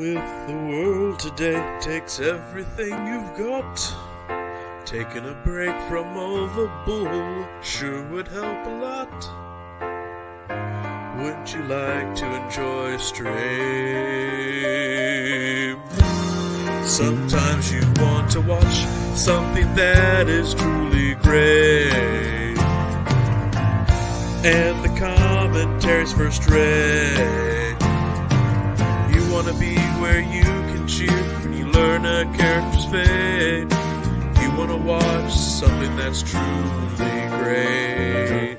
with the world today takes everything you've got. Taking a break from all the bull sure would help a lot. Wouldn't you like to enjoy a stream? Sometimes you want to watch something that is truly great, and the commentary's first rate. You want to be where you can cheer when you learn a character's fate. You want to watch something that's truly great.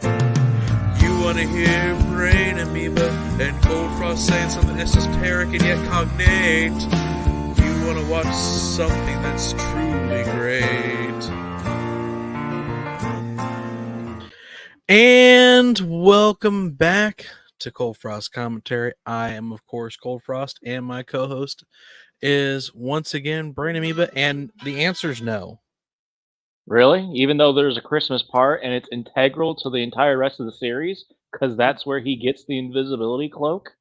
You want to hear Brain Amoeba and Coldfrost saying something esoteric and yet cognate. You want to watch something that's truly great. And welcome back to Coldfrost Commentary. I am, of course, Coldfrost, and my co-host is once again Brain Amoeba, and the answer is no. Really? Even though there's a Christmas part and it's integral to the entire rest of the series? Because that's where he gets the invisibility cloak?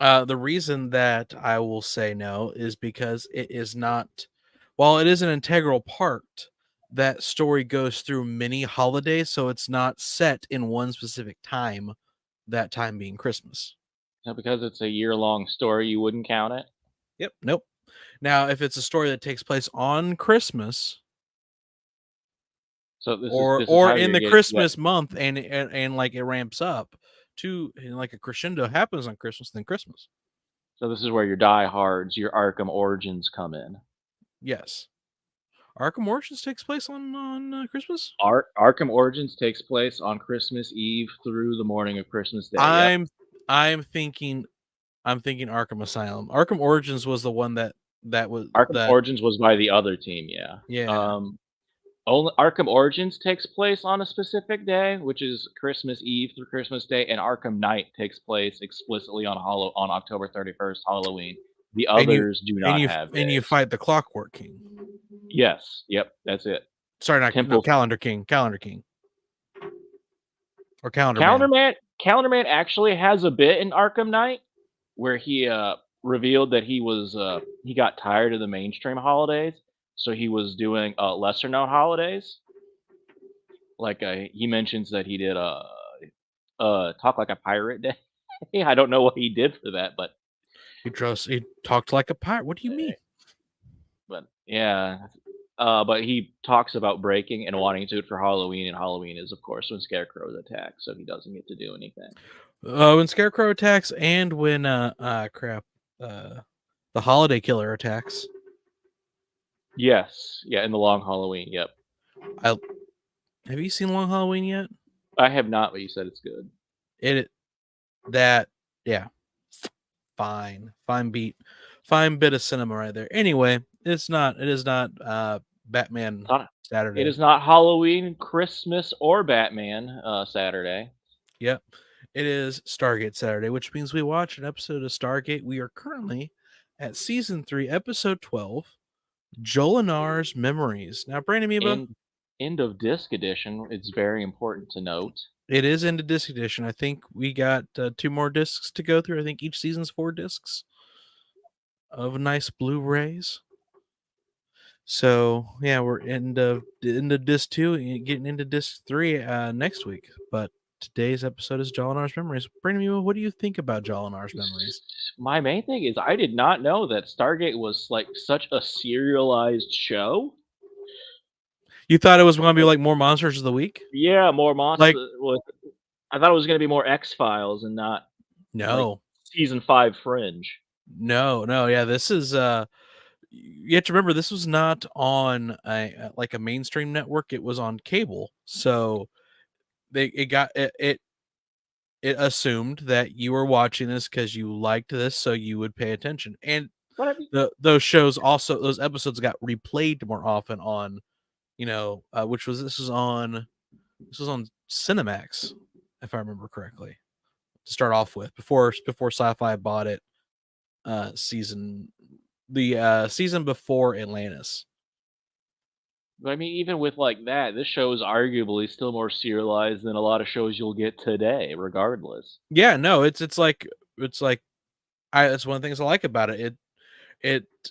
The reason that I will say no is because it is not, while it is an integral part, that story goes through many holidays, so it's not set in one specific time, that time being Christmas. Now, because it's a year-long story, you wouldn't count it? Yep, nope. Now, if it's a story that takes place on Christmas, So this or is how in you're the getting Christmas month, and like it ramps up to, and like a crescendo happens on Christmas, then Christmas. So this is where your diehards, your Arkham Origins come in. Yes. Arkham Origins takes place on Christmas. Arkham Origins takes place on Christmas Eve through the morning of Christmas Day. I'm thinking Arkham Asylum. Arkham Origins was the one that was Arkham Origins was by the other team. Yeah. Arkham Origins takes place on a specific day, which is Christmas Eve through Christmas Day, and Arkham Knight takes place explicitly on October 31st, Halloween. The others do not have days. And you fight the Clockwork King. Yes. Yep. That's it. Sorry, not Calendar King. Or Calendar Man. Calendar Man actually has a bit in Arkham Knight where he revealed that he got tired of the mainstream holidays, so he was doing lesser known holidays. Like he mentions that he did Talk Like a Pirate Day. I don't know what he did for that, but he talked like a pirate. What do you mean? But yeah. But he talks about breaking and wanting to do it for Halloween, and Halloween is, of course, when Scarecrow attacks, so he doesn't get to do anything. When Scarecrow attacks, and when the Holiday Killer attacks. Yes, yeah, in the Long Halloween. Yep. Have you seen Long Halloween yet? I have not, but you said it's good. Fine bit of cinema right there. Anyway, it is not Batman Saturday. It is not Halloween, Christmas, or Batman Saturday. Yep. It is Stargate Saturday, which means we watch an episode of Stargate. We are currently at season 3, episode 12, Jolinar's Memories. Now, Brain Amoeba, end of disc edition. It's very important to note. It is end of disc edition. I think we got 2 more discs to go through. I think each season's 4 discs of nice Blu-rays. So yeah, we're into disc 2 and getting into disc 3 next week. But today's episode is Jolinar's Memories. Brandon, what do you think about Jolinar's Memories? My main thing is I did not know that Stargate was like such a serialized show. You thought it was going to be like more Monsters of the Week? Yeah, more Monsters. I thought it was going to be more X-Files and not like season 5 Fringe. No, yeah, this is you have to remember, this was not on a mainstream network. It was on cable, so it assumed that you were watching this because you liked this, so you would pay attention. And those episodes got replayed more often on, this was on Cinemax, if I remember correctly, to start off with, before Sci-Fi bought it. Season before Atlantis. But I mean, even with like that, this show is arguably still more serialized than a lot of shows you'll get today, regardless. Yeah, no, it's like That's one of the things I like about it.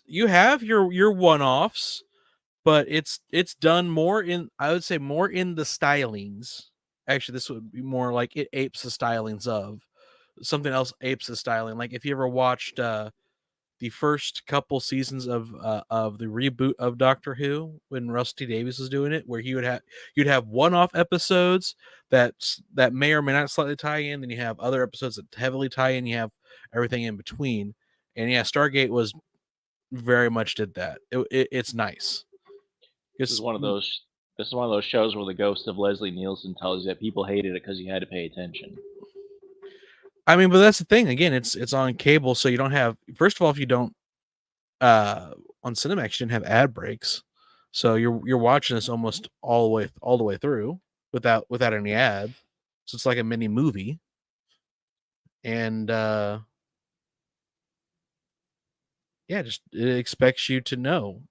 You have your one-offs, but it's done more in, I would say, more in the stylings. Actually, this would be more like it apes the stylings of something else. Apes the styling. Like if you ever watched the first couple seasons of the reboot of Doctor Who when Rusty Davies was doing it, where you'd have one-off episodes that may or may not slightly tie in, then you have other episodes that heavily tie in, you have everything in between. And yeah, Stargate was very much did that. It's nice. This is one of those shows where the ghost of Leslie Nielsen tells you that people hated it because you had to pay attention. I mean, but that's the thing. Again, it's on cable, so you don't have. First of all, if you don't on Cinemax, you didn't have ad breaks, so you're watching this almost all the way through without any ads. So it's like a mini movie, and yeah, just it expects you to know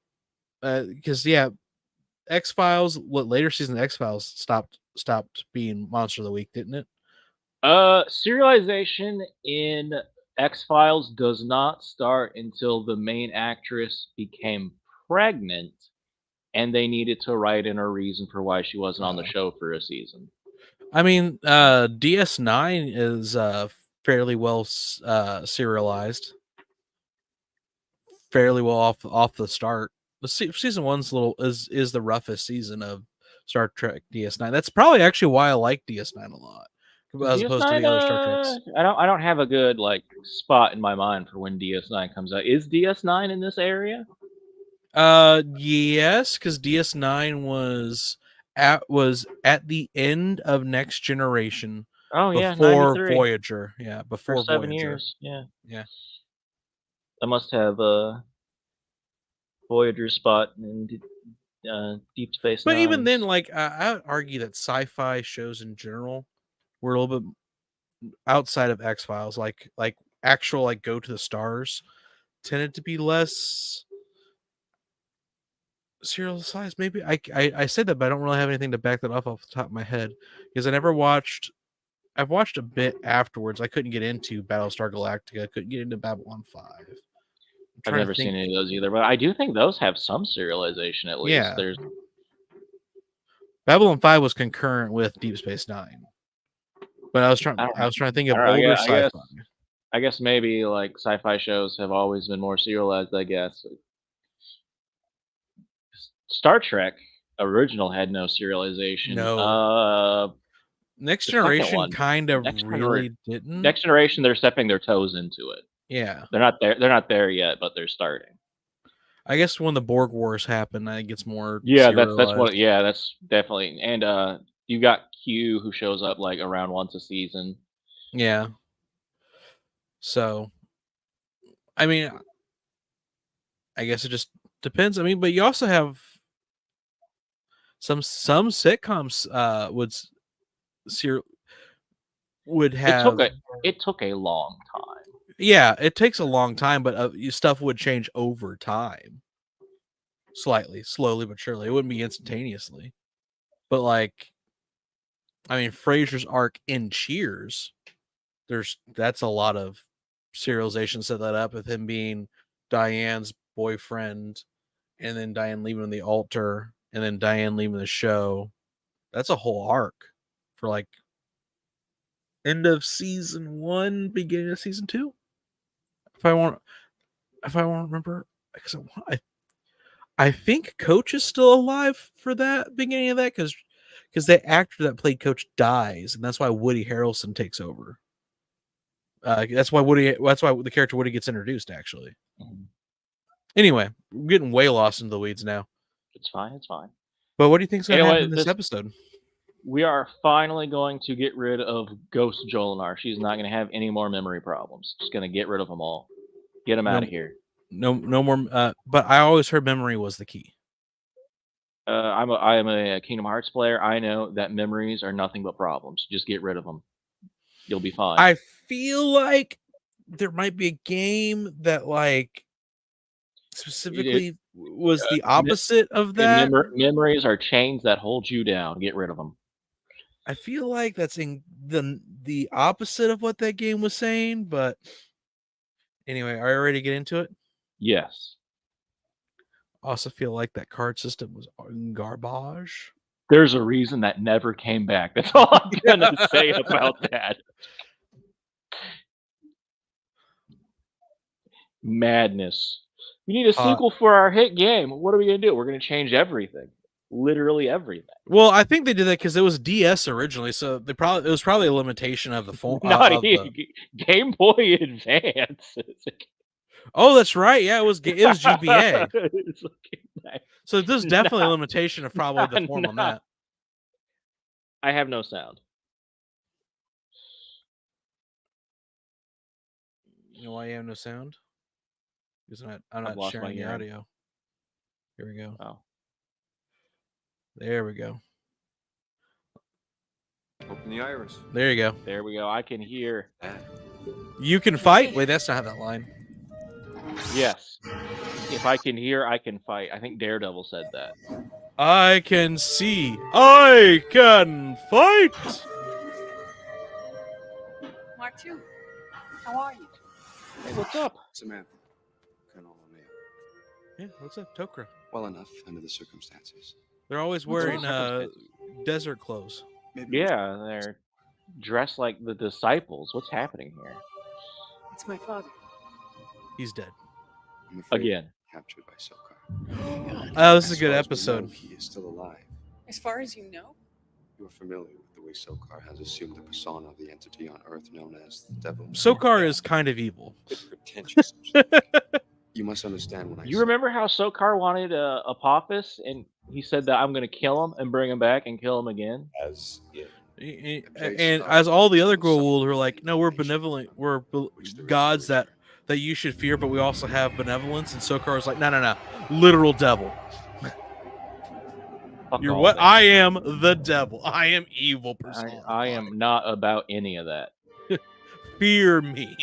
because X-Files, what later season of X-Files stopped being Monster of the Week, didn't it? Serialization in X-Files does not start until the main actress became pregnant and they needed to write in a reason for why she wasn't on the show for a season. I mean, DS9 is fairly well serialized, fairly well off the start. The season one's is the roughest season of Star Trek DS9. That's probably actually why I like DS9 a lot, as opposed to the other Star Treks. I don't have a good like spot in my mind for when DS9 comes out. Is DS9 in this area? Yes, because DS9 was at the end of Next Generation. Oh yeah, before 93. Voyager. Yeah, before For 7 Voyager. years. Yeah. Yeah. I must have a Voyager spot in Deep Space But Nine. even then, like I would argue that sci-fi shows in general were a little bit outside of X-Files, like actual like Go to the Stars tended to be less serialized. Maybe I said that, but I don't really have anything to back that off the top of my head because I've watched a bit afterwards. I couldn't get into Battlestar Galactica. I couldn't get into Babylon 5. I've never seen any of those either, but I do think those have some serialization at least. Yeah. There's Babylon 5 was concurrent with Deep Space Nine. But I was trying to think of older sci-fi. I guess maybe like sci-fi shows have always been more serialized, I guess. Star Trek original had no serialization. No. Next Generation kind of really didn't. Next Generation, they're stepping their toes into it. Yeah. They're not there. They're not there yet, but they're starting. I guess when the Borg Wars happen, I think it's more. Yeah, that's what. Yeah, that's definitely. And you got Q who shows up like around once a season. Yeah. So, I mean, I guess it just depends. I mean, but you also have some sitcoms would have. It took a long time. Yeah, it takes a long time, but stuff would change over time. Slightly, slowly but surely. It wouldn't be instantaneously. But like, I mean, Frasier's arc in Cheers, that's a lot of serialization set that up with him being Diane's boyfriend, and then Diane leaving the altar, and then Diane leaving the show. That's a whole arc for like end of season 1, beginning of season 2. If I want to remember, because I think Coach is still alive for that beginning of that because the actor that played Coach dies, and that's why Woody Harrelson takes over. That's why the character Woody gets introduced. Actually, Anyway, we're getting way lost into the weeds now. It's fine. It's fine. But what do you think's going to happen in this episode? We are finally going to get rid of Ghost Jolinar. She's not going to have any more memory problems. Just going to get rid of them all. Get them out of here. No more. But I always heard memory was the key. I am a Kingdom Hearts player. I know that memories are nothing but problems. Just get rid of them. You'll be fine. I feel like there might be a game that like specifically was the opposite of that. Memories are chains that hold you down. Get rid of them. I feel like that's in the opposite of what that game was saying, but Anyway, are you ready to get into it? Yes. I also feel like that card system was garbage. There's a reason that never came back. That's all I'm gonna say about that. Madness. We need a sequel for our hit game. What are we gonna do? We're gonna change everything. Literally everything. Well, I think they did that because it was DS originally, so it was probably a limitation of the form. Not Game Boy Advance. Oh, that's right. Yeah, it was GBA. So there's definitely a limitation of probably the form on that. I have no sound. You know why you have no sound? Because I'm not sharing the audio. Here we go. Oh. There we go. Open the iris. There you go. There we go. I can hear. You can fight? Wait, that's not how that line. Yes. If I can hear, I can fight. I think Daredevil said that. I can see. I can fight. Mark 2, how are you? Hey, what's up? Samantha. Yeah, what's up, Tok'ra? Well enough under the circumstances. They're always wearing desert clothes. Yeah, they're dressed like the disciples. What's happening here? It's my father. He's dead. I'm afraid Again. Captured by Sokar. Oh, this is a good episode. He is still alive. As far as you know? You are familiar with the way Sokar has assumed the persona of the entity on Earth known as the Devil. Sokar is kind of evil. Pretentious. You must understand when I. You remember how Sokar wanted Apophis, and he said that I'm going to kill him and bring him back and kill him again? As and as all the other Goa'uld are like, no, we're benevolent. We're gods that you should fear, but we also have benevolence. And Sokar is like, no, literal devil. You're what? That. I am the devil. I am evil person. I am not about any of that. Fear me.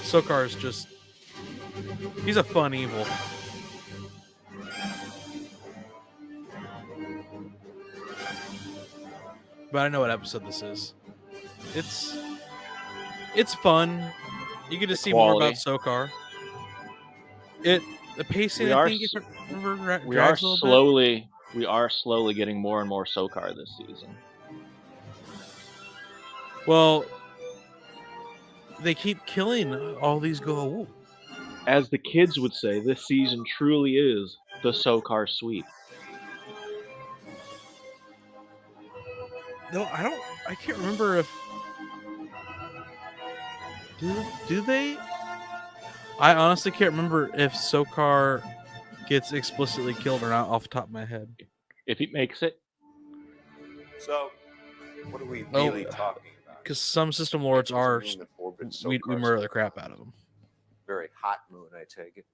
Sokar is just... He's a fun evil. But I know what episode this is. It's fun. You get to see more about Sokar. The pacing, I think, we are slowly getting more and more Sokar this season. Well, they keep killing all these Goa'uld. As the kids would say, this season truly is the Sokar sweep. No, I can't remember if... Do they? I honestly can't remember if Sokar gets explicitly killed or not off the top of my head. If he makes it. So, what are we really talking about? Because some system lords are... We murder the crap out of them. Very hot moon, I take it.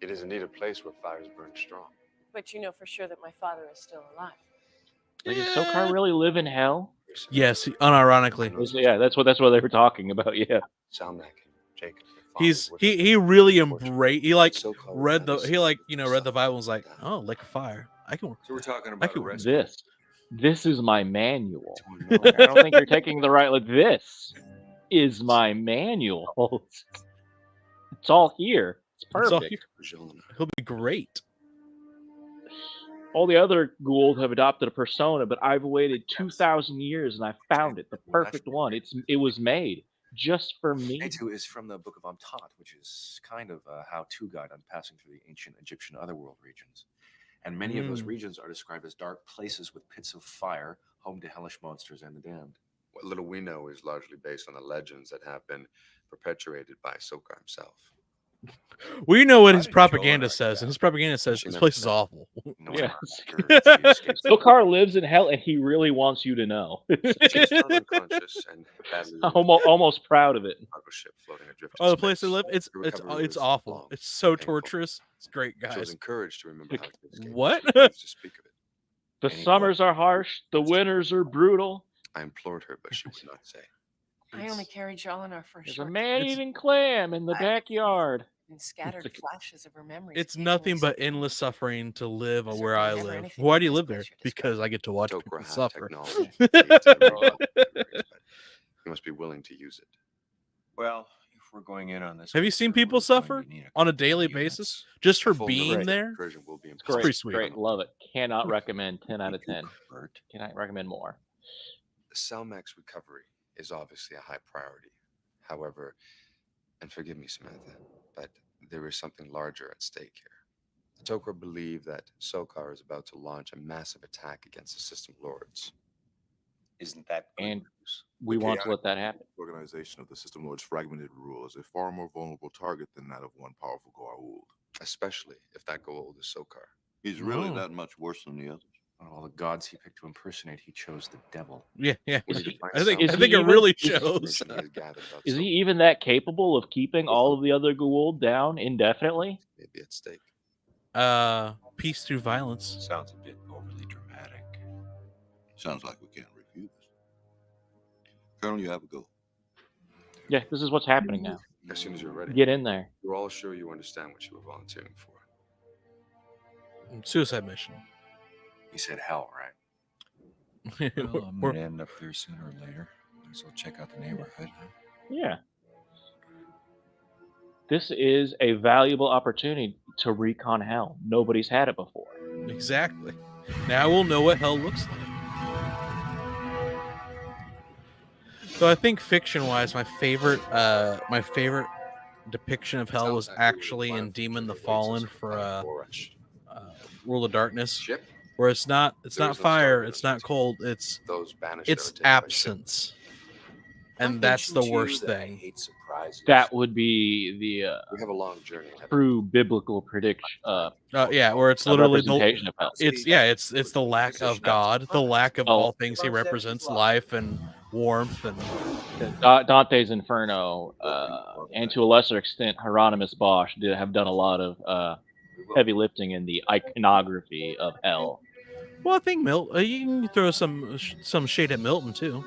It is indeed a place where fires burn strong. But you know for sure that my father is still alive. Like, does Sokar really live in hell? Yes, unironically. Yeah, that's what they were talking about. Yeah. He really embraced. He like read the read the Bible and was like, oh, like a fire. I can work. So we're talking about this is my manual. I don't think you're taking the right. Like, this is my manual. It's all here. It's perfect. He'll be great. All the other Goa'uld have adopted a persona, but I've waited 2,000 years and I found it, the perfect one. It was made just for me. E12 is from the Book of Amtat, which is kind of a how-to guide on passing through the ancient Egyptian otherworld regions. And many of those regions are described as dark places with pits of fire, home to hellish monsters and the damned. What little we know is largely based on the legends that have been perpetuated by Sokar himself. We know what his propaganda says, and his propaganda says this place is awful. Yeah. Sokar lives in hell, and he really wants you to know. I'm almost proud of it. Oh, the place they live, it's awful. It's so torturous. It's great, guys. I was encouraged to remember what? To speak of it. The summers are harsh. The winters are brutal. I implored her, but she would not say. I only carried Jolinar for a There's short a man-eating clam in the backyard. And scattered flashes of her memories. It's nothing but endless suffering to live where I live. Why do you live there? Because I get to watch people suffer. You You must be willing to use it. Well, if we're going in on this, Have you seen people suffer on a daily basis just for being there? Incursion will be It's impossible. pretty sweet. Great, love it. Cannot recommend 10 out of 10. Cannot recommend more. Selmac's recovery is obviously a high priority. However, and forgive me, Samantha, but there is something larger at stake here. The Tok'ra believe that Sokar is about to launch a massive attack against the System Lords. Isn't that good And news? we want to let that happen. Organization of the System Lord's fragmented rule is a far more vulnerable target than that of one powerful Goa'uld. Especially if that Goa'uld is Sokar. He's really that much worse than the others. Out of all the gods he picked to impersonate, he chose the devil. Yeah. Is he- I think is it he even- really is- shows. Is he even that capable of keeping all of the other Goa'uld down indefinitely? Maybe at stake. Peace through violence. Sounds a bit overly dramatic. Sounds like we can't refuse. Colonel, you have a go. Yeah, this is what's happening now. As soon as you're ready. Get in there. You're all sure you understand what you were volunteering for. Suicide mission. He said hell, right? Well, I'm going to end up there sooner or later. Might as well check out the neighborhood. Yeah. This is a valuable opportunity to recon hell. Nobody's had it before. Exactly. Now we'll know what hell looks like. So I think fiction-wise, my favorite depiction of hell was actually in Demon the Fallen for World of Darkness, where it's not fire, it's not cold, it's absence, and that's the worst thing. That would be the We have a long journey. true biblical prediction. Yeah, where it's literally representation of hell. it's the lack of God, the lack of all things He represents, life and warmth and Dante's Inferno, and to a lesser extent, Hieronymus Bosch have done a lot of heavy lifting in the iconography of hell. Well, I think you can throw some shade at Milton too.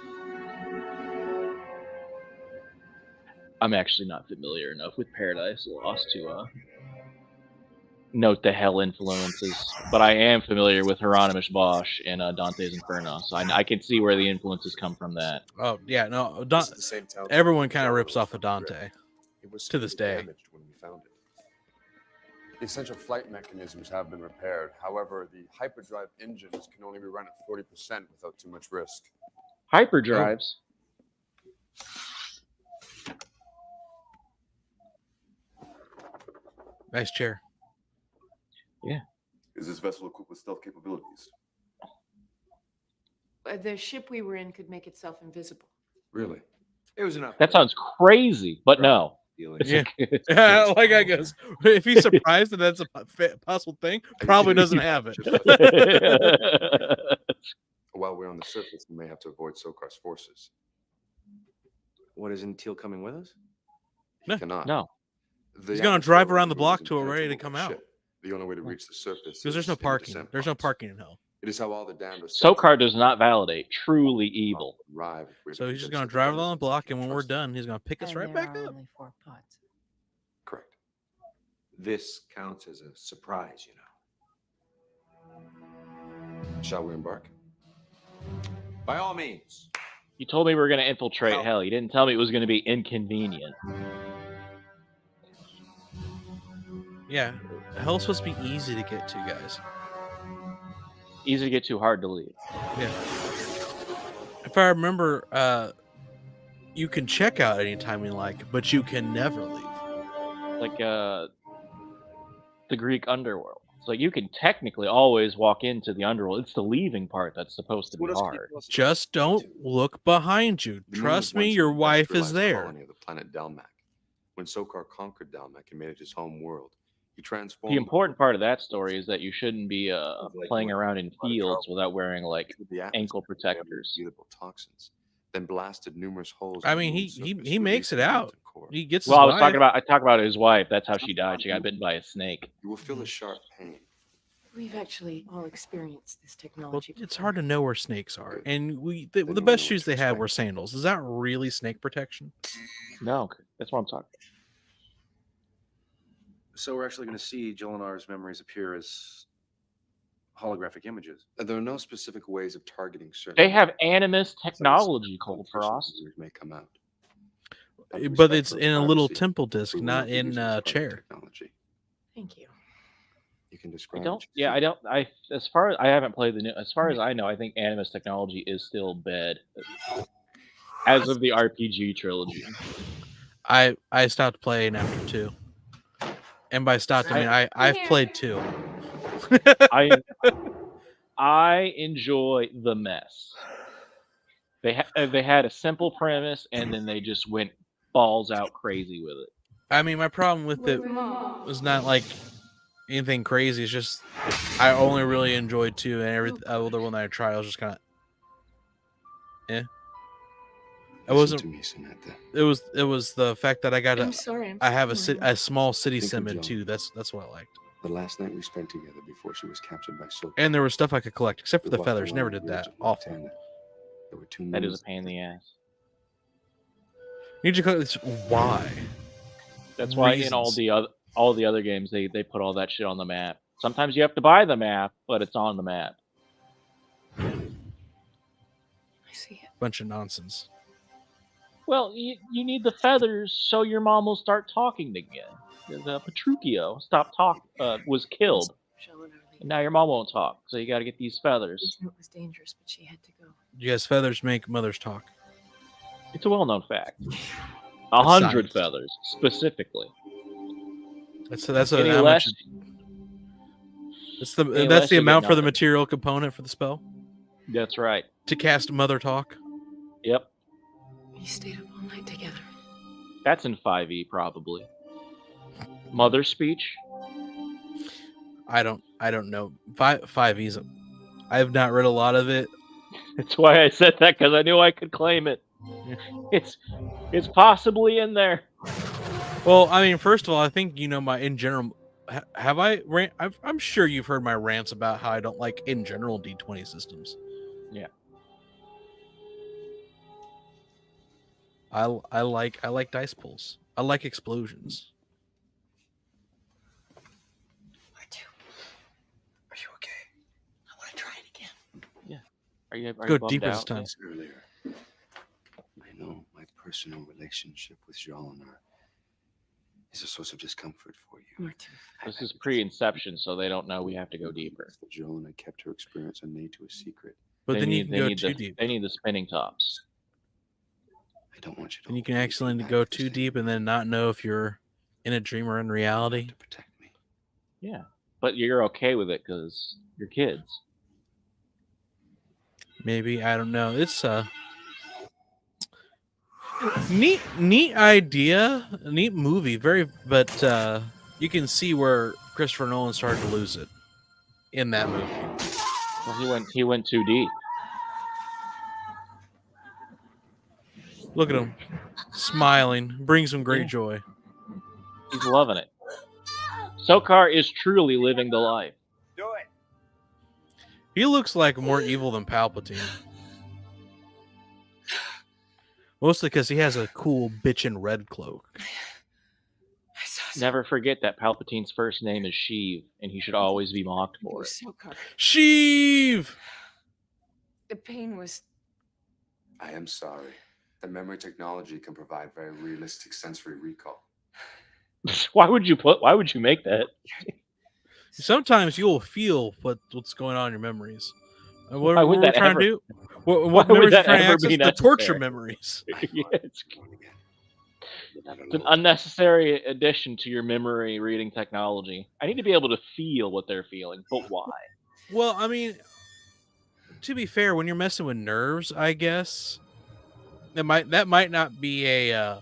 I'm actually not familiar enough with Paradise Lost to note the hell influences, but I am familiar with Hieronymus Bosch and Dante's Inferno, so I can see where the influences come from that. Oh yeah, no, everyone kind of rips off of Dante to this day. When we found it. The essential flight mechanisms have been repaired. However, the hyperdrive engines can only be run at 40% without too much risk. Hyperdrives. Nice chair. Yeah. Is this vessel equipped with stealth capabilities? The ship we were in could make itself invisible. Really? It was enough. That sounds crazy, but no. Yeah. Like I guess if he's surprised that that's a possible thing, probably doesn't have it. While we're on the surface, we may have to avoid Sokar's forces. What, isn't Teal coming with us? No. Cannot. No. He's gonna drive around the block till we're ready to come out. The only way to reach the surface Because there's no is in the parking. descent There's no pods. parking in hell. It is how all the damned Sokar does not validate truly evil. arrive. if we're So he's just convinced gonna that the drive devil along the is block, can and when we're trust him. done, he's gonna pick us And right there back are up. only 4 pods. Correct. This counts as a surprise, you know. Shall we embark? By all means. You told me we were going to infiltrate hell. You didn't tell me it was going to be inconvenient. Yeah, hell's supposed to be easy to get to, guys. Easy to get to, hard to leave. Yeah. If I remember, you can check out anytime you like, but you can never leave. Like the Greek underworld. It's like you can technically always walk into the underworld. It's the leaving part that's supposed to be hard. Just don't look behind you. The moon Trust was me, once your an wife is industrialized there. colony of the planet Delmac. When Sokar conquered Delmac and made it his home world, he transformed. The important part of that story is that you shouldn't be playing around in fields without wearing like the ankle atmosphere with protectors. mutable toxins, then blasted numerous holes. I in the mean, moon's he surface, makes it releasing out. molten core. He gets. Well, his I wife. talk about his wife. That's how she died. She got bitten by a snake. You will feel a sharp pain. We've actually all experienced this Well, technology. it's hard to know where snakes are, and the best shoes they had were sandals. Is that really snake protection? No, that's what I'm talking about. So we're actually going to see Jolinar's memories appear as holographic images. There are no specific ways of targeting certain. They have animus Some technology, artificial Coldfrost. users may come out. But respect it's for in a little privacy, temple disc, we will not be in using a Spartan chair. Technology. Thank you. You can I describe. don't. what you Yeah, see. I don't. As far as I haven't played the new. As far as I know, I think animus technology is still bad as of the RPG trilogy. I stopped playing after 2. And by stopped, I mean I've played 2. I enjoy the mess. They had a simple premise, and then they just went balls out crazy with it. I mean, my problem with it was not like anything crazy. It's just I only really enjoyed 2, and every other one that I tried, I was just kind of, I Listen wasn't. to me, Samantha. It was the fact that I got I'm sorry. I have sorry. a small city Think of sim in John. 2. That's what I liked. The last night we spent together before she was captured by Silk. And there was stuff I could collect, except for We the walked feathers. along Never the did ridge that. of Awful. Montana. There were 2 That is moons a pain in the ass. Need you collect this? Why? That's why in all Reasons. the other games they put all that shit on the map. Sometimes you have to buy the map, but it's on the map. I see it. Bunch of nonsense. Well, you need the feathers so your mom will start talking again. The Petruchio was killed, Jolinar and now your mom won't talk. So you got to get these feathers. It was dangerous, but she had to go. Yes, feathers make mothers talk. It's a well-known fact. That's 100 science. feathers specifically. That's Any how less, much. That's any the less, you get amount for the nothing. material component for the spell That's right. to cast mother talk. Yep. We stayed up all night together. That's in 5e probably. Mother speech. I don't know. 5e's. I have not read a lot of it. That's why I said that, because I knew I could claim it. It's possibly in there. Well, I mean, first of all, I think my in general. Have I? I'm sure you've heard my rants about how I don't like in general D20 systems. Yeah. I like dice pulls. I like explosions. Are you okay? I want to try it again. Are you Go bummed deeper out? this time. Earlier, I know my personal relationship with Jolinar is a source of discomfort for you. Martin. This is pre-inception, so they don't know we have to go deeper. That Jolinar kept her experience unknown to a secret. But then you can go need too deep. They need the spinning tops. I don't want you to. And you can hold anything accidentally back go this too time. deep and then not know if you're in a dream or in reality. To protect me. Yeah, but you're okay with it because you're kids. Maybe, I don't know. It's neat idea, neat movie. But you can see where Christopher Nolan started to lose it in that movie. Well, he went too deep. Look at him smiling, brings him great Yeah. joy. He's loving it. Sokar is truly living the life. Do it. He looks like more evil than Palpatine. Mostly because he has a cool bitchin' red cloak. I saw something. Never forget that Palpatine's first name is Sheev, and he should always be mocked It for it. was Sokar. Sheev! The pain was. I am sorry. The memory technology can provide very realistic sensory recall. Why would you make that? Sometimes you'll feel what's going on in your memories. And what Why would are we that trying ever- to do? What why would memories are that trying to ever access? be The torture necessary? memories. Yeah, it's an unnecessary addition to your memory reading technology. I need to be able to feel what they're feeling, but why? Well, I mean, to be fair, when you're messing with nerves, I guess that might not be a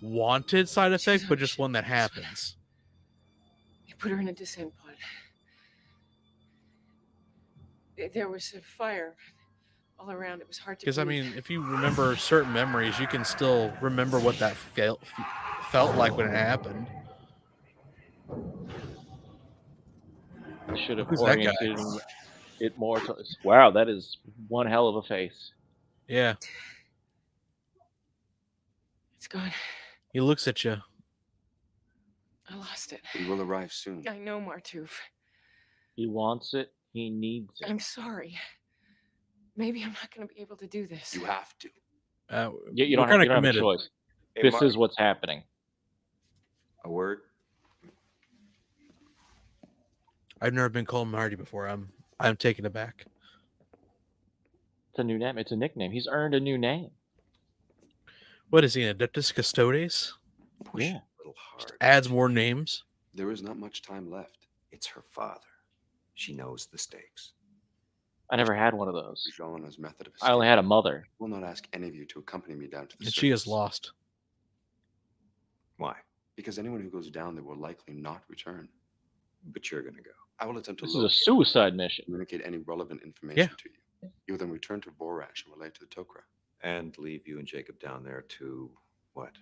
wanted side effect, but just one that happens. You put her in a descent pod. There was a fire all around. It was hard to. Because I breathe. mean, if you remember certain memories, you can still remember what that felt like when it happened. I should have Who's that guy? oriented it more to. Wow, that is one hell of a face. Yeah, It's gone. he looks at you. I lost it. We will arrive soon. I know, Martuf. He wants it. He needs it. I'm sorry. Maybe I'm not going to be able to do this. You have to. You we're don't, kind you of don't have a committed. choice. Hey, This Mark, is what's happening. a word. I've never been called Marty before. I'm taken aback. It's a new name. It's a nickname. He's earned a new name. What is he, an Adeptus Custodes? Push Yeah. it a little hard. Adds more names. There is not much time left. It's her father. She knows the stakes. I never had one of those. Jolinar's method of escape. I only had a mother. I will not ask any of you to accompany me down to the And surface. she is lost. Why? Because anyone who goes down there will likely not return. But you're gonna go. I will attempt to This is a locate suicide mission. communicate any relevant information to you. You will then return to Vorash and relay to the Tok'ra. And leave you and Jacob down there to what?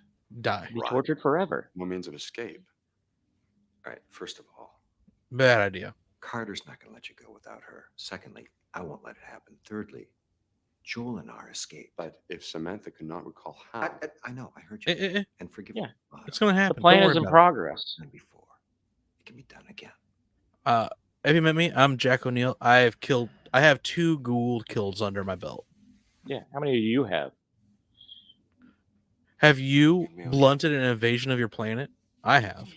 Die. Be tortured forever. No means of escape. All right, first of all, Bad idea. Carter's not gonna let you go without her. Secondly, I won't let it happen. Thirdly, Jolinar escaped. But if Samantha could not recall how, I know, I heard you. And forgive me. It's going to The happen. plan Don't is worry in about progress. Done before. It can be done again. it. Have you met me? I'm Jack O'Neill. I have 2 Gould kills under my belt. Yeah. How many do you have? Have you blunted an invasion of your planet? I have.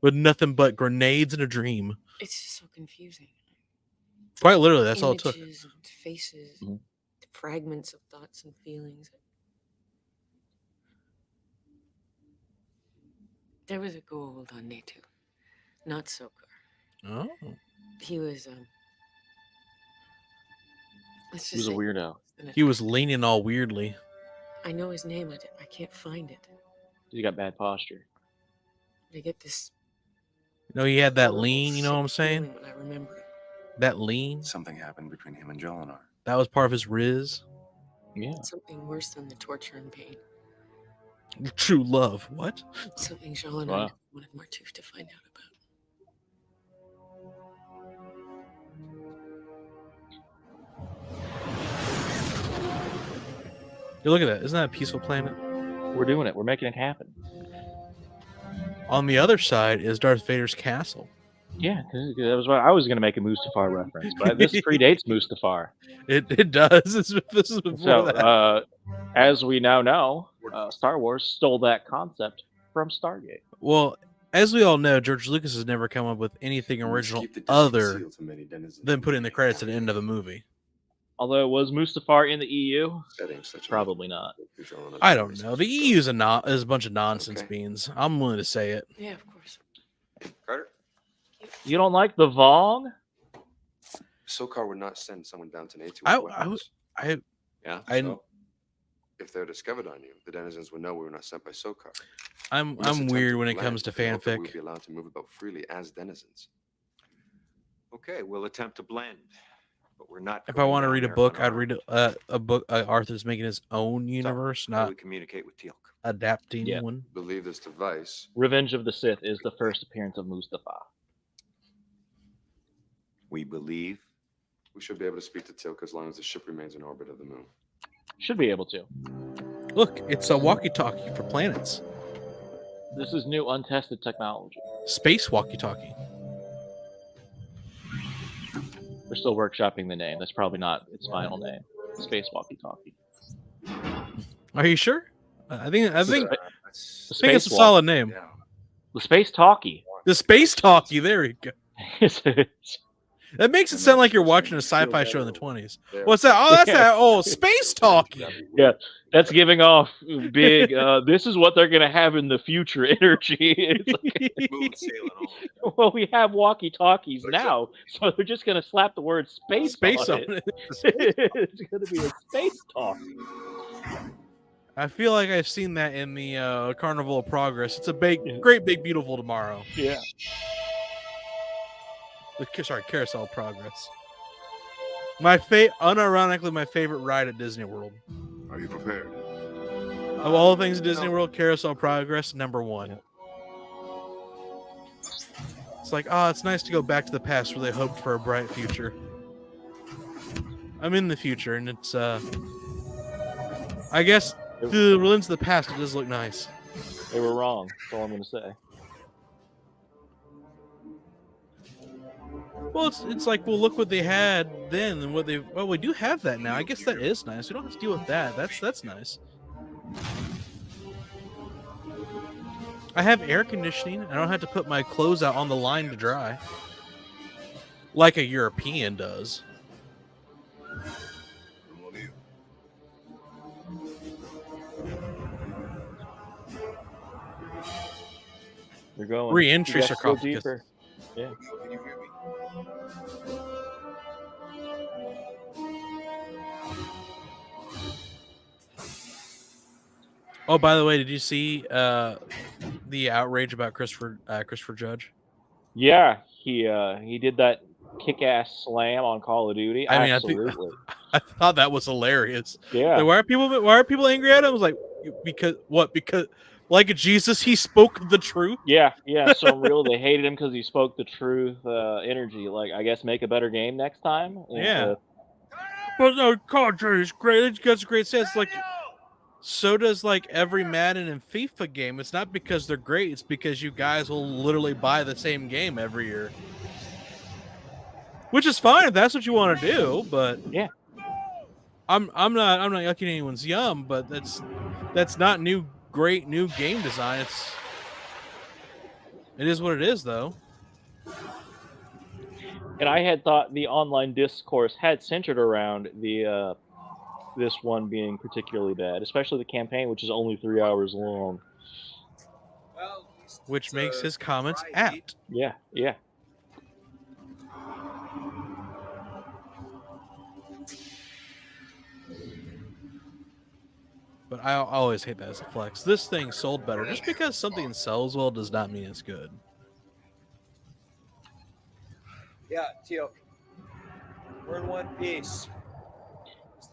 With nothing but grenades and a dream. It's just so confusing. Quite literally, that's all it took. Images and faces, Mhm. fragments of thoughts and feelings. There was a Gould on Natu, not Sokar. Oh. He was let's He was just a say weirdo. He was leaning all weirdly. I know his name. I can't find it. He got bad posture. I get this. You know, he had that horrible, lean, you know what I'm sick saying? feeling when I remember it. That lean. Something happened between him and Jolinar. That was part of his riz. Yeah. Something worse than the torture and pain. True love. What? Something Jolinar Wow. wanted Martuf to find out about. You look at that. Isn't that a peaceful planet? We're doing it. We're making it happen. On the other side is Darth Vader's castle. Yeah, that was what I was going to make a Mustafar reference, but this predates Mustafar. It does. This is before So, that. as we now know, Star Wars stole that concept from Stargate. Well, as we all know, George Lucas has never come up with anything you must original keep the distance other sealed to many denizens than of putting the the credits at the end of a movie. Although it was Mustafar in the EU, setting such a probably not. for Jolinar's I don't purposes know. The to EU is a bunch of nonsense Okay. beans. I'm willing to say it. Yeah, of course. Carter? You don't like the Vong? Sokar would not send someone down to Natu I- with weapons. Yeah. I- If they're discovered on you, the denizens would know we were not sent by Sokar. I'm We must attempt weird when it land comes to with the hope that we'd fanfic. be allowed to move about freely as denizens. Okay, we'll attempt to blend. But we're not. If I going want to down read a there book, I'd unarmed. read a book. Arthur's making his own universe, How do not we communicate with Teal'c? adapting Yeah. one. Believe this device. Revenge of the Sith is the first appearance of Mustafar. We believe. We should be able to speak to Tilk as long as the ship remains in orbit of the moon. Should be able to. Look, it's a walkie-talkie for planets. This is new, untested technology. Space walkie-talkie. We're still workshopping the name. That's probably not its final name. Space walkie-talkie. Are you sure? I think The think it's a Space solid name. Yeah. The Space Talkie. The Space Talkie. There we go. That makes it sound like you're watching a sci-fi show in the 20s. What's that? Oh, that's that. Oh, Space Talkie. Yeah, that's giving off big. This is what they're gonna have in the future energy. It's like, Smooth sailing all. well, we have walkie-talkies now, so they're just gonna slap the word space, Space on on it. it. It's gonna be a space talk. I feel like I've seen that in the Carnival of Progress. It's a great, big, beautiful tomorrow. Yeah. Sorry, Carousel of Progress. Unironically, my favorite ride at Disney World. Are you prepared? Of all the things at Disney World, Carousel of Progress, #1. It's like, it's nice to go back to the past where they hoped for a bright future. I'm in the future, and it's, I guess, through the lens of the past, it does look nice. They were wrong. That's all I'm gonna say. Well, it's like, well, look what they had then and what they. Well, we do have that now. I guess that is nice. We don't have to deal with that. That's nice. I have air conditioning. I don't have to put my clothes out on the line to dry, like a European does. You're going. Re-entry You guys go sarcophagus. deeper. Yeah. Can you hear me? Oh, by the way, did you see the outrage about Christopher Judge? Yeah, he did that kick-ass slam on Call of Duty. I mean, Absolutely. I thought that was hilarious. Yeah. Like, why are people angry at him? I was like, because like Jesus, he spoke the truth. Yeah. So really, they hated him because he spoke the truth. Energy, like, I guess, make a better game next time. Yeah. But no, Call of Duty is great. It gets a great sense. Like, so does like every Madden and FIFA game. It's not because they're great. It's because you guys will literally buy the same game every year, which is fine if that's what you want to do. But yeah, I'm not yucking anyone's yum. But that's not great new game design. It is what it is, though. And I had thought the online discourse had centered around the this one being particularly bad, especially the campaign, which is only 3 hours long. Well, Which makes his comments apt. Yeah. But I always hate that as a flex. This thing sold better. Just because something sells well does not mean it's good. yeah, Teal. We're in one piece.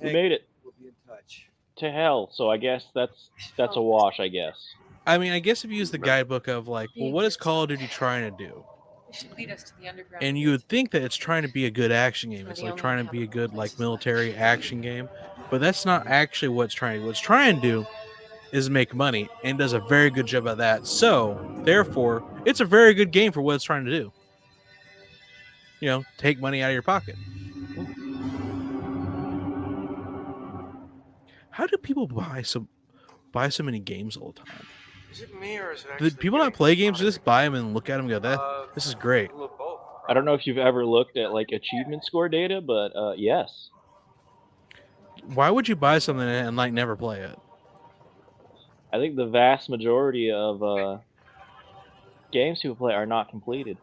We made it. We'll be in touch. To hell. So I guess that's a wash, I guess. I mean, I guess if you use the guidebook of like, well, what is Call of Duty trying to do? It should lead us to the underground. And you would think that it's trying to be a good action game. It's like trying to be a good like military action game. But that's not actually what it's trying to do. What it's trying to do is make money and does a very good job of that. So, therefore, it's a very good game for what it's trying to do. You know, take money out of your pocket. How do people buy so many games all the time? Is it me or is it Do people not play games? Just buy them and look at them and go, this is great. I don't know if you've ever looked at like achievement score data, but yes. Why would you buy something and like never play it? I think the vast majority of games people play are not completed.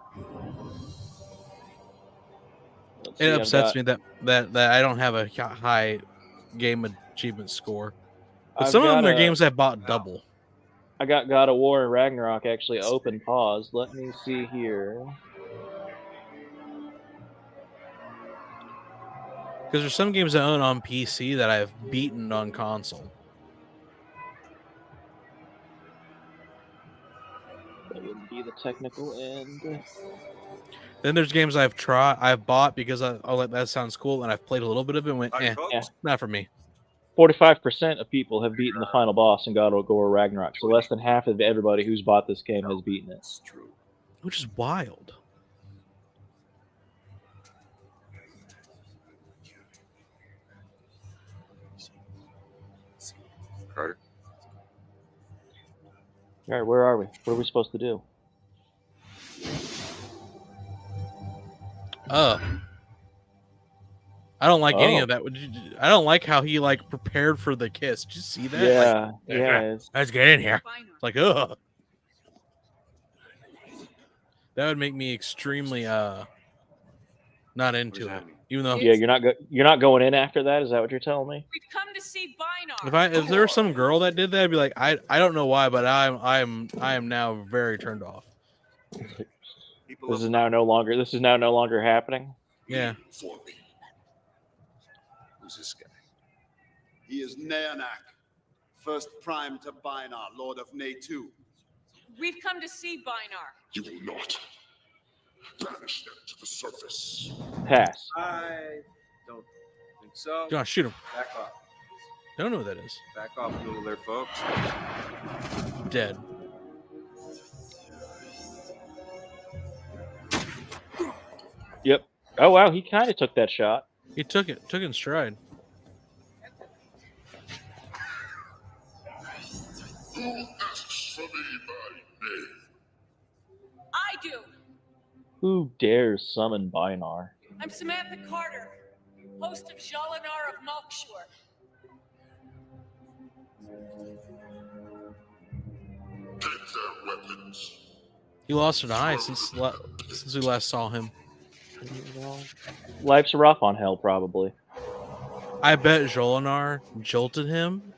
It upsets me that I don't have a high game achievement score. But some of them are games I've bought double. I got God of War and Ragnarok actually open pause. Let me see here. Because there's some games I own on PC that I've beaten on console. That wouldn't be the technical end. Then there's games I've bought because that sounds cool, and I've played a little bit of it and went, not for me. 45% of people have beaten the final boss in God of War Ragnarok, so less than half of everybody who's bought this game has beaten it. Which is wild. Carter? All right, where are we? What are we supposed to do? I don't like any of that. I don't like how he like prepared for the kiss. Did you see that? Yeah, like, let's get in here. It's like, ugh. That would make me extremely not into it. Even though you're not going in after that. Is that what you're telling me? We've come to see Vinar. If there was some girl that did that, I'd be like, I don't know why, but I am now very turned off. This is now no longer happening. Yeah. Who's this guy? He is Neonak, first prime to Binar, Lord of Natu. We've come to see Vinar. You will not. Banish them to the surface. Pass. I don't think so. Go on, shoot him. Back off. I don't know what that is. Back off, little there, folks. Dead. Yep. Oh wow, he kind of took that shot. He took it in stride. I do. Who dares summon Bynarr? I'm Samantha Carter, host of Jolinar of Malkshore. Take their weapons. He lost an eye since we last saw him. Life's rough on Hell, probably. I bet Jolinar jolted him,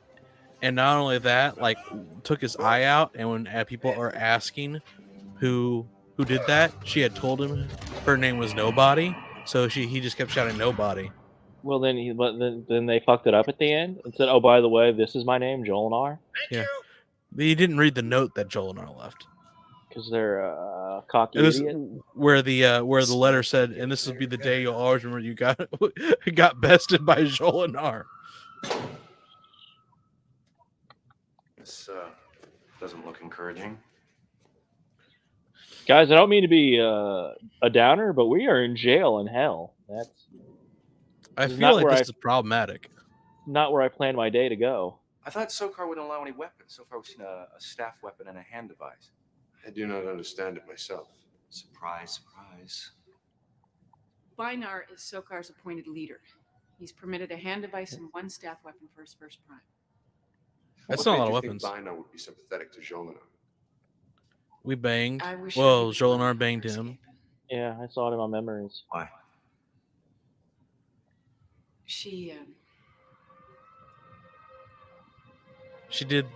and not only that, like took his eye out. And when people are asking who did that, she had told him her name was Nobody, so he just kept shouting Nobody. Well, then they fucked it up at the end and said, "Oh, by the way, this is my name, Jolinar." Yeah, he didn't read the note that Jolinar left because they're cocky idiot. Where the letter said, "And this will be the day you'll always remember you got bested by Jolinar." This doesn't look encouraging. Guys, I don't mean to be a downer, but we are in jail in Hell. I feel like this is problematic. Not where I planned my day to go. I thought Sokar wouldn't allow any weapons. So far, we've seen a staff weapon and a hand device. I do not understand it myself. Surprise, surprise. Bynarr is Sokar's appointed leader. He's permitted a hand device and one staff weapon for his first prime. That's not a lot of weapons. Bynarr would be sympathetic to Jolinar. We banged. I wish Well, I could Jolinar banged him. Yeah, I saw it in my memories. Why? She did.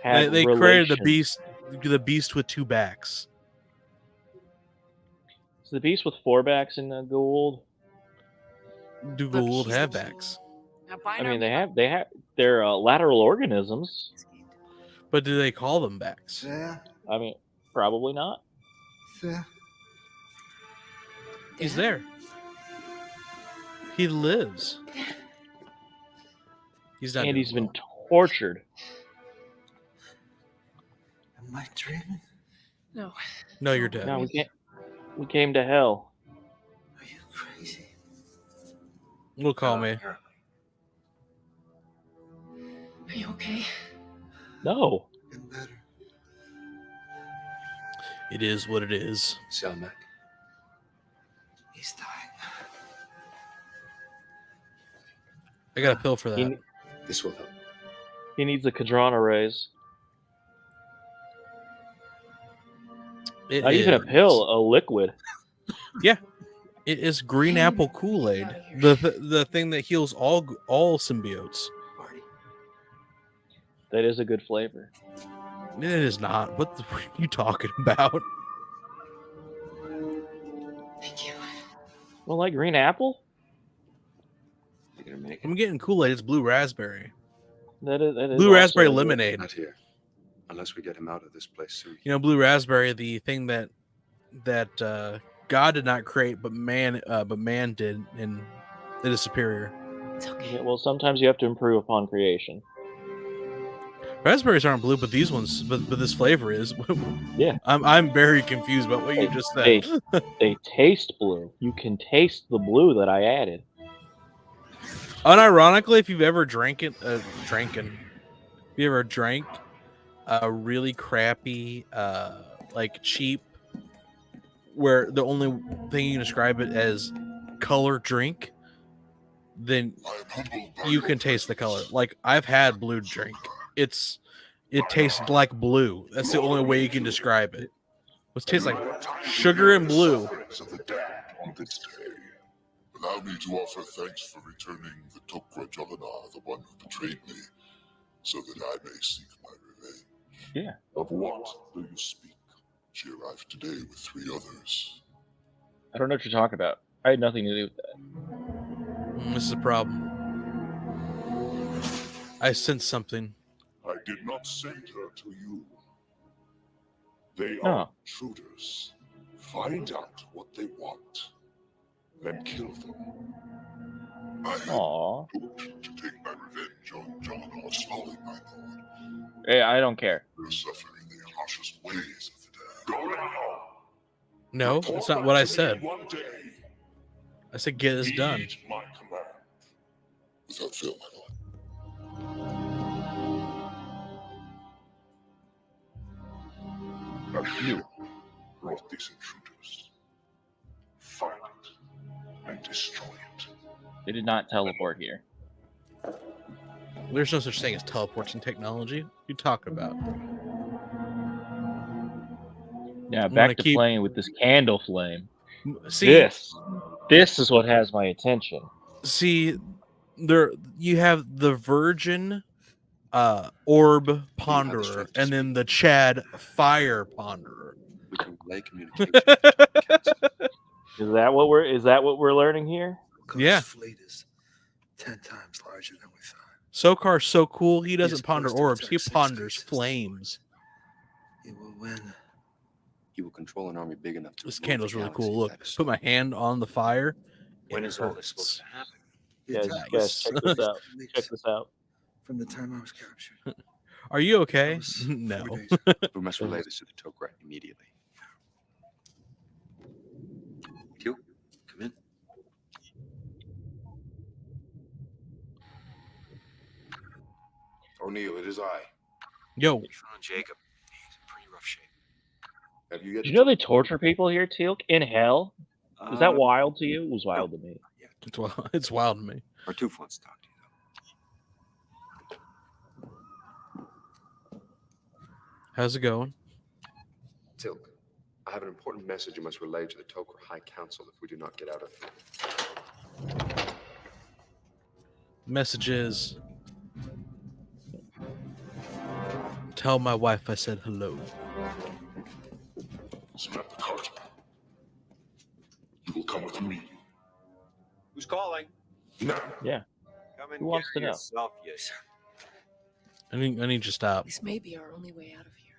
Had They created the relations. beast with two backs. Is the beast with four backs in Gould? Do Gould have backs? Now, I mean, they're lateral organisms. But do they call them backs? Yeah. I mean, probably not. Yeah. He's there. He lives. He's not. And he's doing been tortured. Am I dreaming? No. No, you're dead. No, we came to Hell. Are you crazy? We'll call me. Are you okay? No. Getting better. It is what it is. Selmak. He's dying. I got a pill for that. This will help. He needs a Kadrana raise. It Not even a is- pill, a liquid. Yeah, it is green apple Kool-Aid, the thing that heals all symbiotes. That is a good flavor. It is not. What are you talking about? Thank you. Well, like green apple? You're gonna make it. I'm getting Kool-Aid. It's blue raspberry. That is Blue also raspberry a good- lemonade. Not here. Unless we get him out of this place soon. You know, blue raspberry, the thing that God did not create, but man did, and it is superior. It's okay. Yeah, well, sometimes you have to improve upon creation. Raspberries aren't blue, but these ones, but this flavor is. Yeah. I'm very confused about what you just said. They taste blue. You can taste the blue that I added. Unironically, if you've ever drank a really crappy, like cheap, where the only thing you can describe it as color drink, then you can taste the color. Like I've had blue drink. It tastes like blue. That's the only way you can describe it. It tastes like sugar and blue. Of the damned on this day. Allow me to offer thanks for returning the Tokra Jolinar, the one who betrayed me, so that I may seek my revenge. Yeah. Of what do you speak? She arrived today with 3 others. I don't know what you're talking about. I had nothing to do with that. This is a problem. I sense something. I did not send her to you. They Oh. are intruders. Find out what they want, then kill them. I had Aww. hoped to take my revenge on Jolinar slowly, my lord. Hey, I don't care. You're suffering the harshest ways of the damned. Go now. No, that's not what I said. One day, I said get this done. Heed my command. Without fail, my lord. And you brought these intruders. Find it and destroy it. They did not teleport here. There's no such thing as teleporting technology. What are you talking about? Now I'm back gonna to keep- playing with this candle flame. See, This is what has my attention. see, there you have the Virgin Orb Ponderer, and then the Chad Fire Ponderer. We can relay communication to the council. Is that what we're learning here? Yeah. fleet is 10 times larger than we thought. Sokar's so cool, he doesn't He's ponder poised to orbs, he attack 6 ponders spaces. flames. He will win. He will control an army big enough to. This remove candle's the really galaxy cool. if Look, that is put so. my hand on the fire. When it is all this supposed hurts. to happen? The Guys, attack Nice. check this out. leaks Check this out. from the time I was captured. Are you okay? That was 4 No. days. We must relay this to the Tok'ra immediately. Q, come in. O'Neill, it is I. Yo, You found Jacob. He's in pretty rough shape. Have you yet? Did you know they torture people here, Teal'c? In hell? Is that wild to you? It was wild to me. it's wild to me. Our tooth wants to talk to you, How's it going? Tilk, I have an important message you must relay to the Tok'ra High Council if we do not get out of here. Message is tell my wife I said hello. Samantha Carter. You will come with me. Who's calling? Now. Yeah. Come and Who wants get to know? yourself, you. I need you to stop. This may be our only way out of here.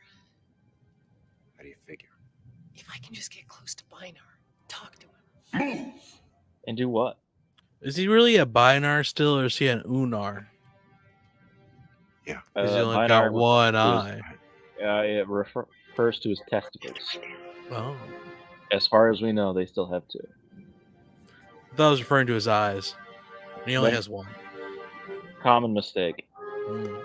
How do you figure? If I can just get close to Binar, talk to him. Move! And do what? Is he really a Binar still, or is he an Unar? Yeah. Because he only Binar got one refers eye. It refers to his testicles. Oh. As far as we know, they still have two. I thought I was referring to his eyes. And he only Then- has one. Common mistake. Mm.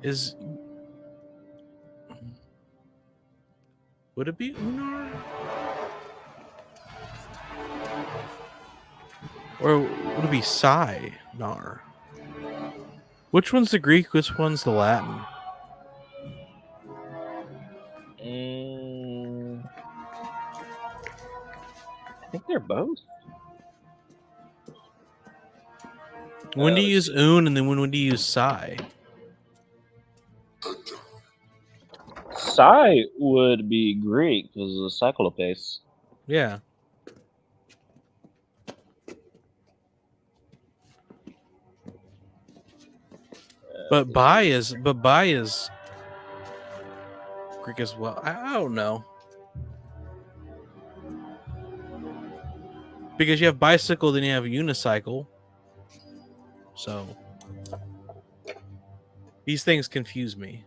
Is would it be Unar? Or would it be Nar? Which one's the Greek? Which one's the Latin? I think they're both. When do you use Un and then when do you use Psi? Psi would be Greek because of the cyclopace. Yeah. But Bai is Greek as well. I don't know. Because you have bicycle, then you have unicycle. So these things confuse me.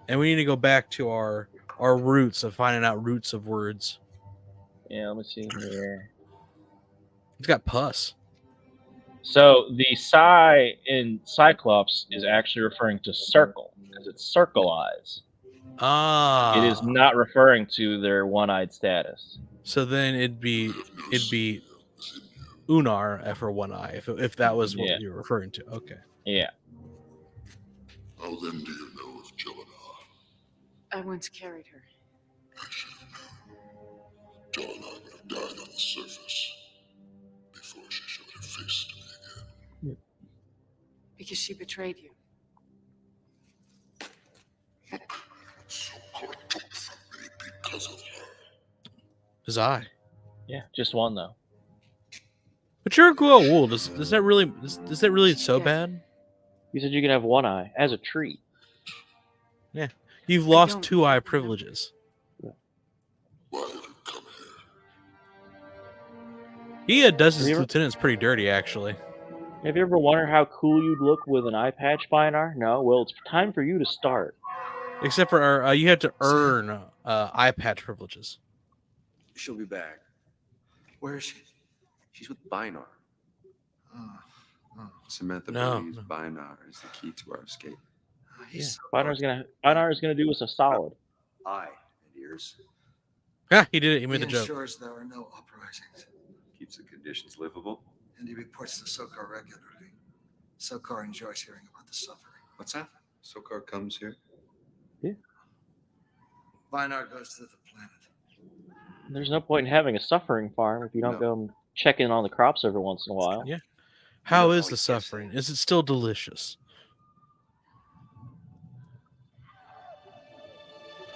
And we need to go back to our roots of finding out roots of words. Yeah, let me see here. It's got pus. So the psi in Cyclops is actually referring to circle because it's circle eyes. Ah. It is not referring to their one-eyed status. So then it'd be Unar for one eye if that was what Yeah. you were referring to. Okay. Yeah. How then do you know of Jolinar? I once carried her. I should have known. Jolinar would have died on the surface before she showed her face to me again. Because she betrayed you. So-called took from me because of her. His eye. Yeah, just one though. But you're a Guo Wool. Is that really so Yeah. bad? You said you could have one eye as a treat. You've I lost don't 2 eye know. privileges. Why have you come here? He does his Have you ever- lieutenants pretty dirty, actually. Have you ever wondered how cool you'd look with an eye patch, Beinar? No? Well, it's time for you to start. Except for you had to earn eye patch privileges. She'll be back. Where is she? She's with Beinar. Samantha No, believes no. Beinar is the key to our escape. He's so Beinar's gonna do us a solid. Eye and ears. Yeah, he did it. He made He the joke. ensures there are no uprisings, Keeps the conditions livable. and he reports to Sokar regularly. Sokar enjoys hearing about the suffering. What's that? Sokar comes here. Vinar goes to the planet. There's no point in having a suffering farm if you don't No. go and check in on the crops every once in a while. Yeah. How know, is always the guess suffering? Is it still delicious?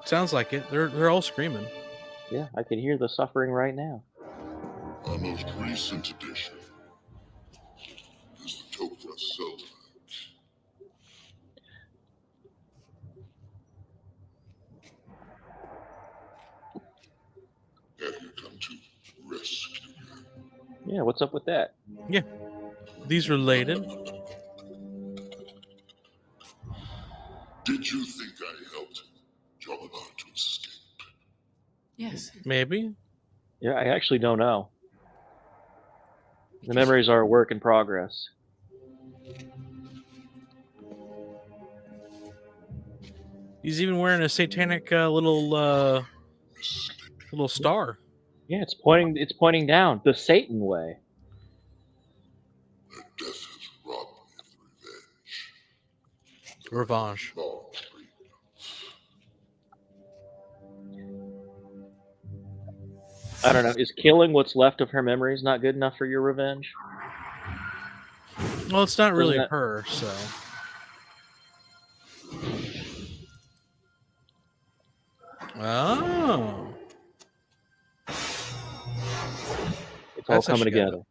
Sounds like it. They're all screaming. Yeah, I can hear the suffering right now. Our most recent addition is the Tokra Settlement. Have you come to rescue me? Yeah, what's up with that? These related. Did you think I helped Jolinar to escape? Yes. Maybe. Yeah, I actually don't know. The memories are a work in progress. He's even wearing a satanic little star. Yeah, it's pointing down the Satan way. Their death has robbed me of Revenge. revenge. Long dreamed. I don't know. Is killing what's left of her memories not good enough for your revenge? Well, it's not really Wasn't it- her, so. Oh. It's all That's how coming she got it. together.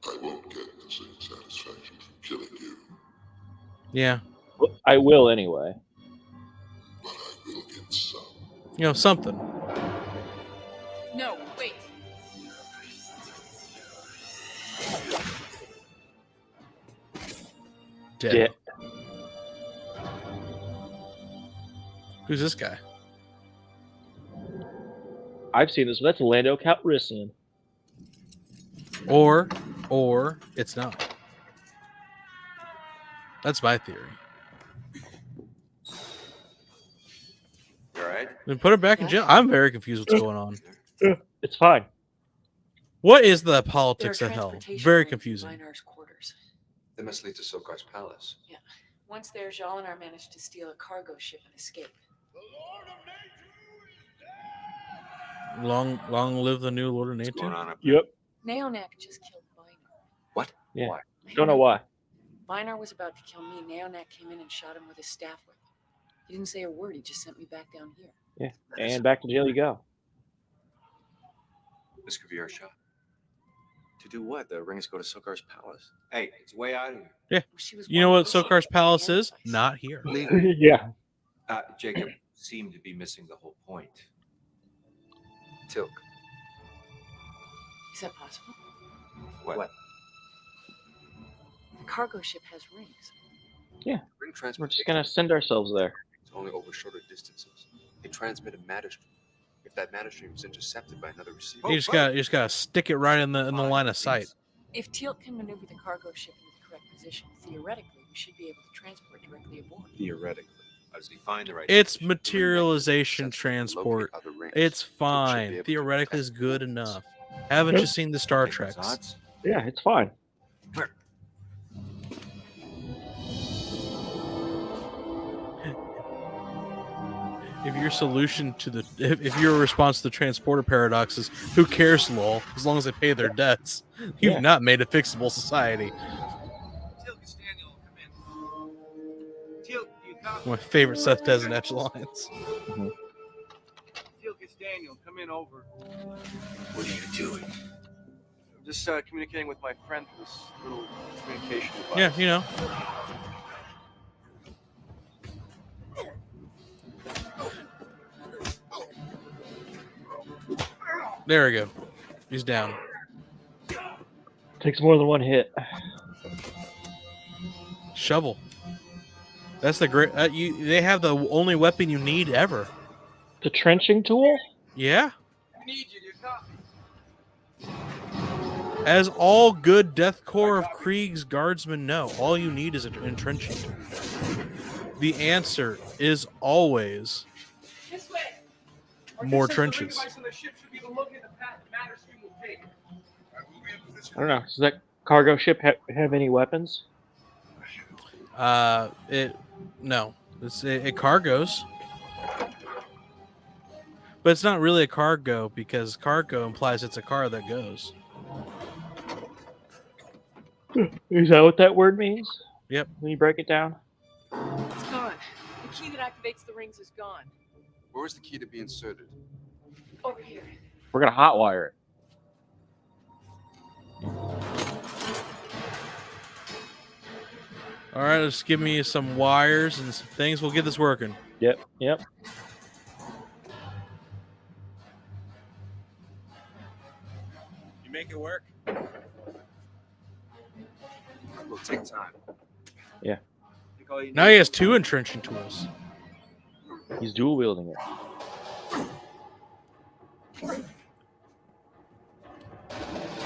I won't get the same satisfaction from killing you, Yeah. Well, I will anyway. but I will get some. You know, something. No, wait. Dead. Yeah. Who's this guy? I've seen this. That's Lando Calrissian. Or it's not. That's my theory. You all right? Then put her back in jail. I'm very confused what's going on. It's fine. What is the There are politics of hell? transportation Very lanes in confusing. Vinar's quarters. They must lead to Sokar's palace. Once there, Jolinar managed to steal a cargo ship and escape. Long live the new Lord of What's going Nature. on up Yep. Neonak just killed Vinar. What? Yeah. Why? Don't know why. Vinar was about to kill me. Neonak came in and shot him with his staff weapon. He didn't say a word. He just sent me back down here. Yeah. And back to jail you go. This could be our shot. To do what? The rings go to Sokar's palace. Hey, it's way out of here. She was You know one what of those Sokar's who palace had the is? advice. Not here. Yeah. Jacob seemed to be missing the whole point. Tilk. Is that possible? What? The cargo ship has rings. Ring We're transportation just gonna send ourselves there. It's only over shorter distances. They transmit a matter stream. If that matter stream is intercepted by another receiver, You just gotta stick it right in the line of sight. If Teal'c can maneuver the cargo ship into the correct position, theoretically, we should be able to transport directly aboard. Theoretically. How does he find the right It's position? materialization Sensors can transport. locate other rings. It's Tilk should be fine. able to Theoretically, is detect good movements. enough. Haven't Yeah. you seen the Star Take those Treks? odds. Yeah, it's fine. If your solution to the if your response to the transporter paradox is who cares, lol, as long as they pay their debts, you've Yeah. not made a fixable society. One of my favorite Seth Desnet lines. It's Daniel. Come in over. What are you doing? I'm just communicating with my friend through this little communication device. Yeah, you know. There we go. He's down. Takes more than one hit. Shovel. That's the great. They have the only weapon you need ever. The trenching tool? Yeah. As all good Deathcore of Krieg's guardsmen know, all you need is an entrenching tool. The answer is always more trenches. I don't know. Does that cargo ship have any weapons? No. It cargoes. But it's not really a cargo because cargo implies it's a car that goes. Is that what that word means? Yep. When you break it down? It's gone. The key that activates the rings is gone. Where was the key to be inserted? Over here. We're gonna hotwire it. All right, let's give me some wires and some things. We'll get this working. Yep. You make it work. Will take time. Yeah. Now he has 2 entrenching tools. He's dual wielding it.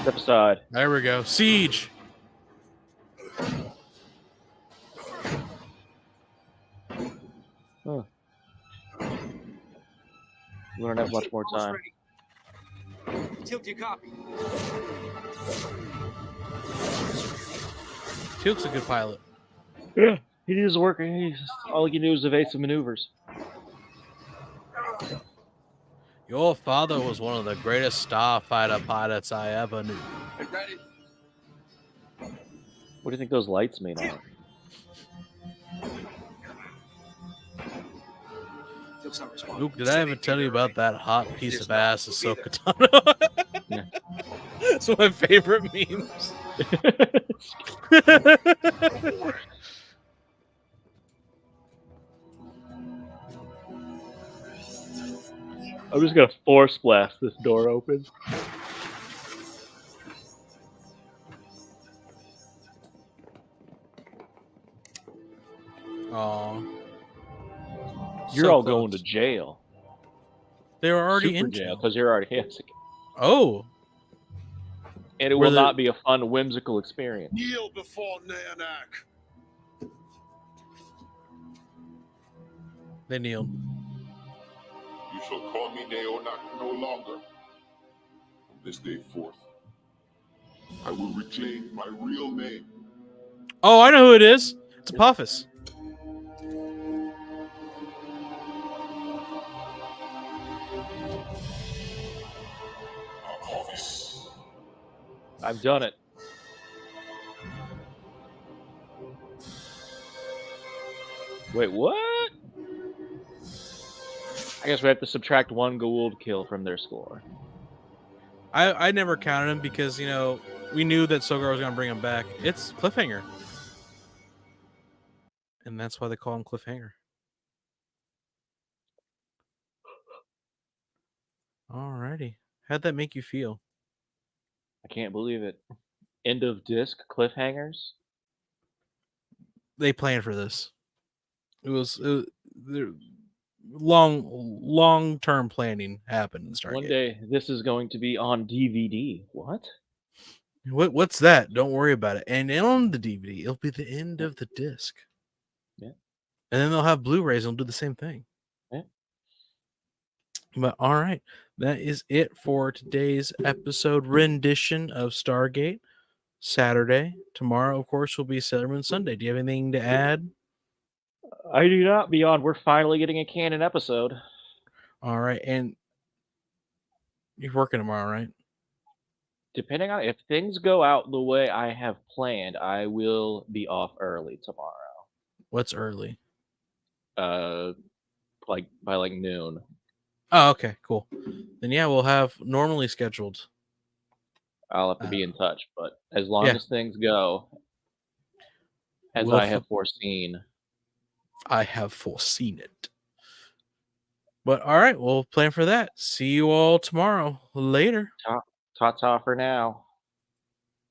Step aside. There we go. Siege. Huh. We don't have much more time. Tilt your copy. Teal'c's a good pilot. Yeah. He needs to work. All he can do is evade some maneuvers. Your father was one of the greatest starfighter pilots I ever knew. What do you think those lights mean on it? Luke, did I ever tell you about that hot piece of ass Ahsoka Tano? Yeah. It's one of my favorite memes. I'm just gonna force blast this door open. Aw. You're all going to jail. They were already Super in jail. because you're already Oh. And it Were will there- not be a fun, whimsical experience. Kneel before Nayanak. They kneeled. You shall call me Neonak no longer. From this day forth, I will reclaim my real name. Oh, I know who it is. It's Apophis. Apophis. I've done it. Wait, what? I guess we have to subtract 1 Gould kill from their score. I never counted him because, you know, we knew that Sogar was going to bring him back. It's Cliffhanger. And that's why they call him Cliffhanger. Alrighty. How'd that make you feel? I can't believe it. End of disc cliffhangers. They planned for this. It was long-term planning happened in Stargate. One day, this is going to be on DVD. What? What's that? Don't worry about it. And on the DVD, it'll be the end of the disc. Yeah. And then they'll have Blu-rays and they'll do the same thing. Yeah. But all right. That is it for today's episode rendition of Stargate. Saturday. Tomorrow, of course, will be Sailor Moon Sunday. Do you have anything to add? I do not. Beyond, we're finally getting a canon episode. All right. And you're working tomorrow, right? Depending on if things go out the way I have planned, I will be off early tomorrow. What's early? Like by like noon. Oh, okay, cool. Then yeah, we'll have normally scheduled. I'll have to be in touch, but as long yeah. as things go as We'll I have foreseen. I have foreseen it. But all right, we'll plan for that. See you all tomorrow. Later. Ta-ta for now.